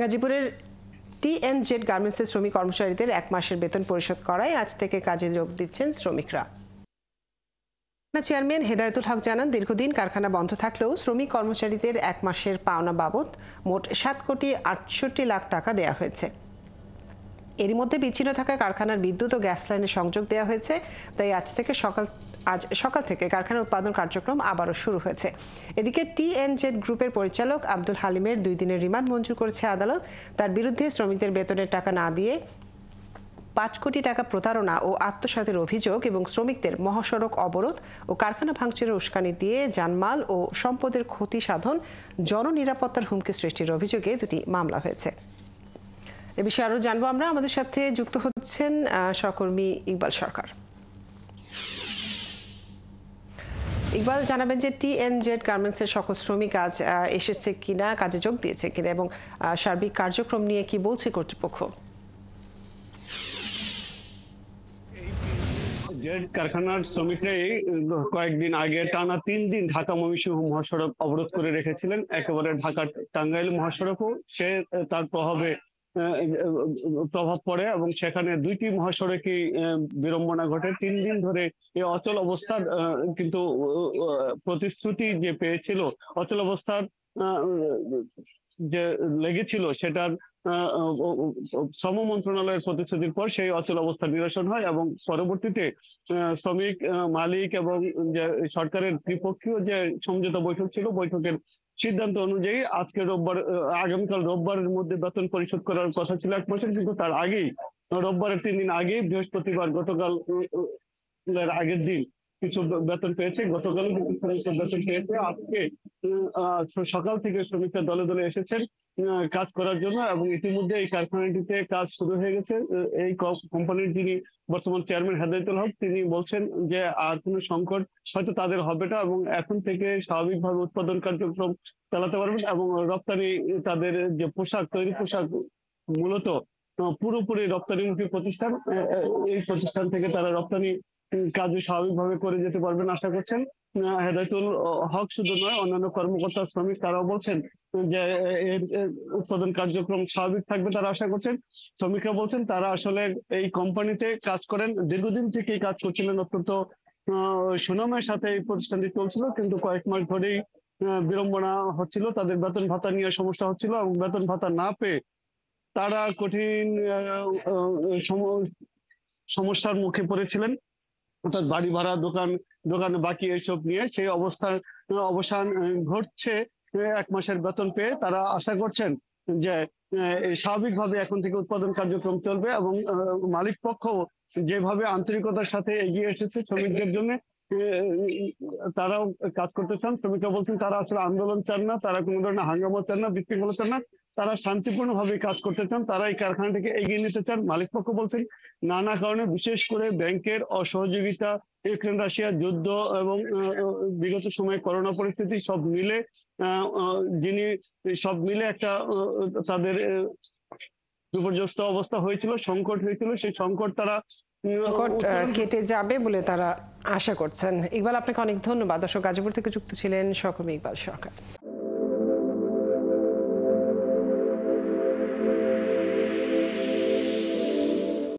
গাজীপুরের টিএনজেড গার্মেন্টসের শ্রমিক কর্মচারীদের 1 মাসের বেতন পরিশোধ করায় আজ থেকে কাজে যোগ দিচ্ছেন শ্রমিকরা। চেয়ারম্যান হেদায়েতুল হক জানান, দীর্ঘদিন কারখানা বন্ধ থাকলেও শ্রমিক কর্মচারীদের 1 মাসের পাওনা বাবদ মোট 7,68,00,000 টাকা দেওয়া হয়েছে। এরই মধ্যে বিচ্ছিন্ন থাকা কারখানার বিদ্যুৎ ও গ্যাস লাইনে সংযোগ দেওয়া হয়েছে, তাই আজ সকাল থেকে কারখানার উৎপাদন কার্যক্রম আবারও শুরু হয়েছে। এদিকে টিএনজেড গ্রুপের পরিচালক আব্দুল হালিমের 2 দিনের রিমান্ড মঞ্জুর করেছে আদালত। তার বিরুদ্ধে শ্রমিকদের বেতনের টাকা না দিয়ে 5 কোটি টাকা প্রতারণা ও আত্মসাতের অভিযোগ এবং শ্রমিকদের মহাসড়ক অবরোধ ও কারখানা ভাঙচুরের উস্কানি দিয়ে জানমাল ও সম্পদের ক্ষতি সাধন, জননিরাপত্তার হুমকি সৃষ্টির অভিযোগে 2টি মামলা হয়েছে। এ বিষয়ে আরো জানবো আমরা। আমাদের সাথে যুক্ত হচ্ছেন সহকর্মী ইকবাল সরকার। ইকবাল, জানাবেন যে টিএনজেড গার্মেন্টসের সকল শ্রমিক আজ এসেছে কিনা, কাজে যোগ দিয়েছে কিনা এবং সার্বিক কার্যক্রম নিয়ে কি বলছে কর্তৃপক্ষ? জেড কারখানার শ্রমিকরাই কয়েকদিন আগে টানা 3 দিন ঢাকা ময়মনসিংহ মহাসড়ক অবরোধ করে রেখেছিলেন। একেবারে ঢাকা টাঙ্গাইল মহাসড়কও তার প্রভাব পড়ে এবং সেখানে 2টি মহাসড়কই বিড়ম্বনা ঘটে। 3 দিন ধরে এই অচল অবস্থার কিন্তু প্রতিশ্রুতি যে পেয়েছিল, অচল অবস্থার যে লেগেছিল সেটার শ্রম মন্ত্রণালয়ের প্রতিশ্রুতির পর সেই অচল অবস্থা নিরসন হয় এবং পরবর্তীতে শ্রমিক মালিক এবং যে সরকারের ত্রিপক্ষীয় যে সমঝোতা বৈঠক ছিল, বৈঠকের সিদ্ধান্ত অনুযায়ী আগামীকাল রোববারের মধ্যে বেতন পরিশোধ করার কথা ছিল 1 মাসের, কিন্তু তার আগেই রোববারের 3 দিন আগেই বৃহস্পতিবার গতকাল আগের দিন কিছু বেতন পেয়েছে। গতকাল বেতন পেয়েছে। আজকে সকাল থেকে শ্রমিকরা দলে দলে এসেছেন কাজ করার জন্য এবং ইতিমধ্যে এই কারখানাটিতে কাজ শুরু হয়ে গেছে। এই কোম্পানির যিনি বর্তমান চেয়ারম্যান হেদায়েতুল হক, তিনি বলছেন যে আর কোনো সংকট হয়তো তাদের হবে না এবং এখন থেকে স্বাভাবিকভাবে উৎপাদন কার্যক্রম চালাতে পারবেন এবং রপ্তানি, তাদের যে তৈরি পোশাক মূলত পুরোপুরি রপ্তানিমুখী প্রতিষ্ঠান, এই প্রতিষ্ঠান থেকে তারা রপ্তানি কাজ স্বাভাবিকভাবে করে যেতে পারবেন আশা করছেন। হেদায়েতুল হক শুধু নয়, অন্যান্য কর্মকর্তা শ্রমিক তারাও বলছেন যে উৎপাদন কার্যক্রম স্বাভাবিক থাকবে, তারা আশা করছেন। শ্রমিকরা বলছেন তারা আসলে এই কোম্পানিতে কাজ করেন, দীর্ঘদিন থেকে কাজ করছিলেন, অত্যন্ত সুনামের সাথে এই প্রতিষ্ঠানটি চলছিল, কিন্তু কয়েক মাস ধরেই বিড়ম্বনা হচ্ছিল, তাদের বেতন ভাতা নিয়ে সমস্যা হচ্ছিল এবং বেতন ভাতা না পেয়ে তারা কঠিন সমস্যার মুখে পড়েছিলেন, অর্থাৎ বাড়ি ভাড়া, দোকানে বাকি এইসব নিয়ে। সেই অবসান ঘটছে 1 মাসের বেতন পেয়ে। তারা আশা করছেন যে স্বাভাবিকভাবে এখন থেকে উৎপাদন কার্যক্রম চলবে এবং মালিক পক্ষ যেভাবে আন্তরিকতার সাথে এগিয়ে এসেছে শ্রমিকদের জন্য, তারাও কাজ করতে চান। শ্রমিকরা বলছেন তারা আসলে আন্দোলন চান না, তারা কোনো ধরনের হাঙ্গামা চান না, বিশৃঙ্খলা চান না, তারা শান্তিপূর্ণভাবে কাজ করতে চান, তারা এই কারখানাটিকে এগিয়ে নিতে চান। মালিক পক্ষ বলছেন নানা কারণে, বিশেষ করে ব্যাংকের অসহযোগিতা, ইউক্রেন রাশিয়া যুদ্ধ এবং বিগত সময়ে করোনা পরিস্থিতি সব মিলে একটা তাদের বিপর্যস্ত অবস্থা হয়েছিল, সংকট হয়েছিল। সেই সংকট তারা কেটে যাবে বলে তারা আশা করছেন। ইকবাল, আপনাকে অনেক ধন্যবাদ। দর্শক, গাজীপুর থেকে যুক্ত ছিলেন সহকর্মী ইকবাল সরকার।